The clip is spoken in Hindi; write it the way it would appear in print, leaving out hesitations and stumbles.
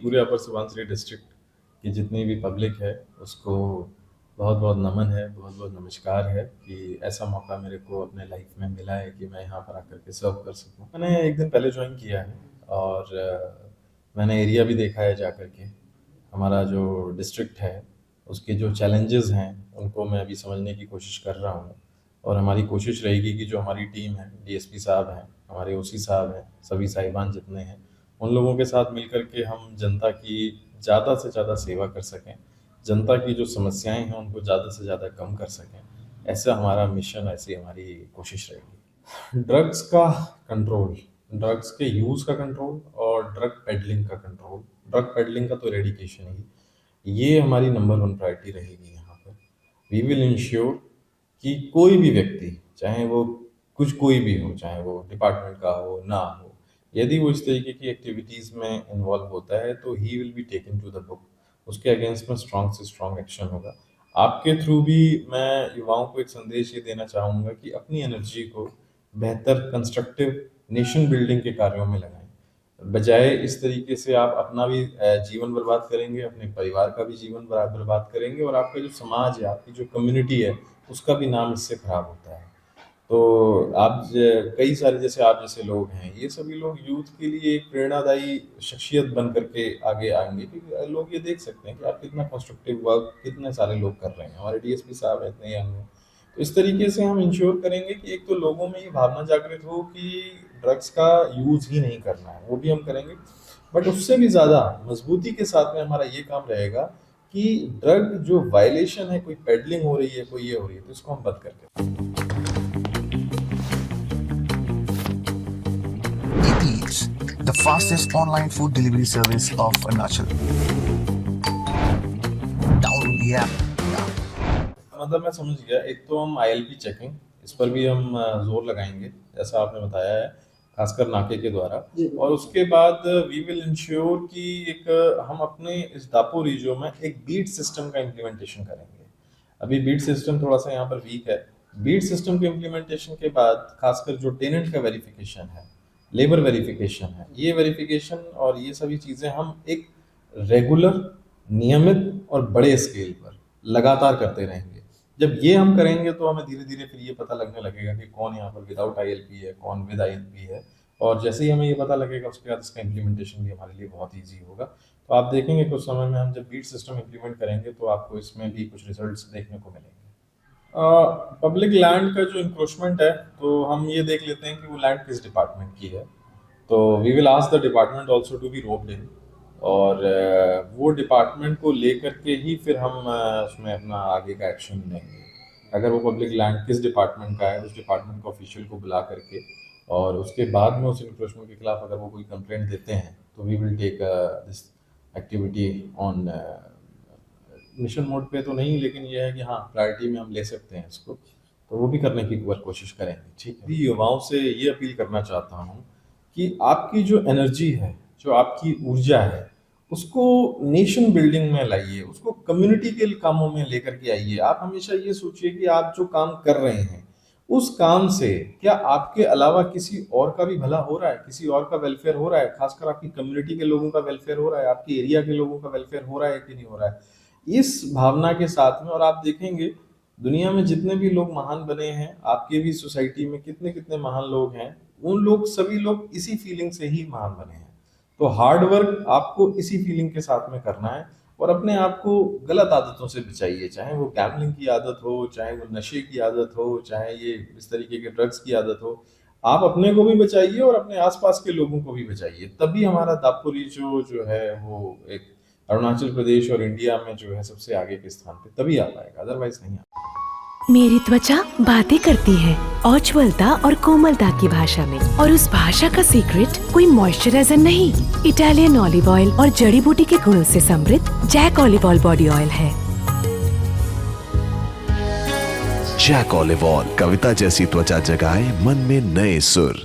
पूरे अपर सुबनसिरी डिस्ट्रिक्ट की जितनी भी पब्लिक है उसको बहुत बहुत नमन है, बहुत बहुत नमस्कार है कि ऐसा मौका मेरे को अपने लाइफ में मिला है कि मैं यहाँ पर आकर के सर्व कर सकूँ। मैंने एक दिन पहले ज्वाइन किया है और मैंने एरिया भी देखा है जा कर के। हमारा जो डिस्ट्रिक्ट है उसके जो चैलेंजेस हैं उनको मैं अभी समझने की कोशिश कर रहा हूँ और हमारी कोशिश रहेगी कि जो हमारी टीम है, डीएसपी साहब हैं, हमारे ओसी साहब हैं, सभी साहिबान जितने हैं, उन लोगों के साथ मिल कर के हम जनता की ज़्यादा से ज़्यादा सेवा कर सकें, जनता की जो समस्याएं हैं उनको ज़्यादा से ज़्यादा कम कर सकें। ऐसा हमारा मिशन, ऐसी हमारी कोशिश रहेगी। ड्रग्स का कंट्रोल, ड्रग्स के यूज़ का कंट्रोल और ड्रग पेडलिंग का कंट्रोल, ड्रग पेडलिंग का तो एरेडिकेशन ही, ये हमारी नंबर 1 प्रायोरिटी रहेगी यहाँ पर। वी विल इंश्योर कि कोई भी व्यक्ति, चाहे वो कुछ कोई भी हो, चाहे वो डिपार्टमेंट का हो ना हो, यदि वो इस तरीके की एक्टिविटीज़ में इन्वॉल्व होता है तो ही will be taken to the book. उसके अगेंस्ट में स्ट्रॉन्ग से स्ट्रॉन्ग एक्शन होगा। आपके थ्रू भी मैं युवाओं को एक संदेश ये देना चाहूँगा कि अपनी एनर्जी को बेहतर कंस्ट्रक्टिव नेशन बिल्डिंग के कार्यों में लगाएं, बजाय इस तरीके से आप अपना भी जीवन बर्बाद करेंगे, अपने परिवार का भी जीवन बर्बाद करेंगे और आपका जो समाज है, आपकी जो कम्युनिटी है, उसका भी नाम इससे खराब होता है। तो आप कई सारे जैसे आप जैसे लोग हैं, ये सभी लोग यूथ के लिए एक प्रेरणादायी शख्सियत बन करके आगे आएंगे क्योंकि लोग ये देख सकते हैं कि आप कितना कंस्ट्रक्टिव वर्क कितने सारे लोग कर रहे हैं। हमारे डीएसपी साहब हैं इतने यंग हैं, तो इस तरीके से हम इंश्योर करेंगे कि एक तो लोगों में ये भावना जागृत हो कि ड्रग्स का यूज़ ही नहीं करना है, वो भी हम करेंगे। बट उससे भी ज़्यादा मजबूती के साथ में हमारा ये काम रहेगा कि ड्रग जो वायलेशन है, कोई पेडलिंग हो रही है, कोई ये हो रही है, तो इसको हम बंद करके the fastest online food delivery service of Arunachal. Download the app now. मतलब मैं समझ गया। एक तो हम आईएलपी चेकिंग, इस पर भी हम जोर लगाएंगे जैसा आपने बताया है, खासकर नाके के द्वारा। और उसके बाद वी विल इंश्योर कि एक हम अपने इस दापो रीजो में एक बीट सिस्टम का इम्प्लीमेंटेशन करेंगे। अभी बीट सिस्टम थोड़ा सा यहाँ पर वीक है। बीट सिस्टम के इम्प्लीमेंटेशन के बाद खासकर जो टेनेंट का वेरिफिकेशन है, लेबर वेरिफिकेशन है, ये वेरिफिकेशन और ये सभी चीज़ें हम एक रेगुलर, नियमित और बड़े स्केल पर लगातार करते रहेंगे। जब ये हम करेंगे तो हमें धीरे धीरे फिर ये पता लगने लगेगा कि कौन यहाँ पर विदाउट आईएलपी है, कौन विद आईएलपी है, और जैसे ही हमें ये पता लगेगा उसके बाद इसका इम्प्लीमेंटेशन भी हमारे लिए बहुत ईजी होगा। तो आप देखेंगे कुछ समय में हम जब बीट सिस्टम इम्प्लीमेंट करेंगे तो आपको इसमें भी कुछ रिजल्ट्स देखने को मिलेंगे। पब्लिक लैंड का जो इंक्रोचमेंट है, तो हम ये देख लेते हैं कि वो लैंड किस डिपार्टमेंट की है। तो we will ask the department also to be roped in, और वो डिपार्टमेंट को लेकर के ही फिर हम उसमें अपना आगे का एक्शन लेंगे। अगर वो पब्लिक लैंड किस डिपार्टमेंट का है, उस डिपार्टमेंट के ऑफिशियल को बुला करके और उसके बाद में उस इंक्रोचमेंट के खिलाफ अगर वो कोई कंप्लेंट देते हैं तो we will take this activity on mission mode पे तो नहीं, लेकिन ये है कि हाँ प्रायोरिटी में हम ले सकते हैं इसको, तो वो भी करने की एक बार कोशिश करेंगे। ठीक है, युवाओं से ये अपील करना चाहता हूँ कि आपकी जो एनर्जी है, जो आपकी ऊर्जा है, उसको नेशन बिल्डिंग में लाइए, उसको कम्युनिटी के कामों में लेकर के आइए। आप हमेशा ये सोचिए कि आप जो काम कर रहे हैं उस काम से क्या आपके अलावा किसी और का भी भला हो रहा है, किसी और का वेलफेयर हो रहा है, खासकर आपकी कम्युनिटी के लोगों का वेलफेयर हो रहा है, आपकी एरिया के लोगों का वेलफेयर हो रहा है कि नहीं हो रहा है। इस भावना के साथ में, और आप देखेंगे दुनिया में जितने भी लोग महान बने हैं, आपके भी सोसाइटी में कितने कितने महान लोग हैं, उन लोग सभी लोग इसी फीलिंग से ही महान बने हैं। तो हार्ड वर्क आपको इसी फीलिंग के साथ में करना है और अपने आप को गलत आदतों से बचाइए, चाहे वो गैम्बलिंग की आदत हो, चाहे वो नशे की आदत हो, चाहे ये इस तरीके के ड्रग्स की आदत हो। आप अपने को भी बचाइए और अपने आसपास के लोगों को भी बचाइए, तभी हमारा दापोरी जो है वो एक अरुणाचल प्रदेश और इंडिया में जो है सबसे आगे के स्थान पे तभी आ पाएगा, अदरवाइज नहीं आ पाएगा। मेरी त्वचा बातें करती है औज्ज्वलता और कोमलता की भाषा में, और उस भाषा का सीक्रेट कोई मॉइस्चराइजर नहीं, इटालियन ऑलिव ऑयल और जड़ी बूटी के गुणों से समृद्ध Jack olive oil body oil है। जैक ऑलिव ऑयल, कविता जैसी त्वचा जगाए मन में नए सुर।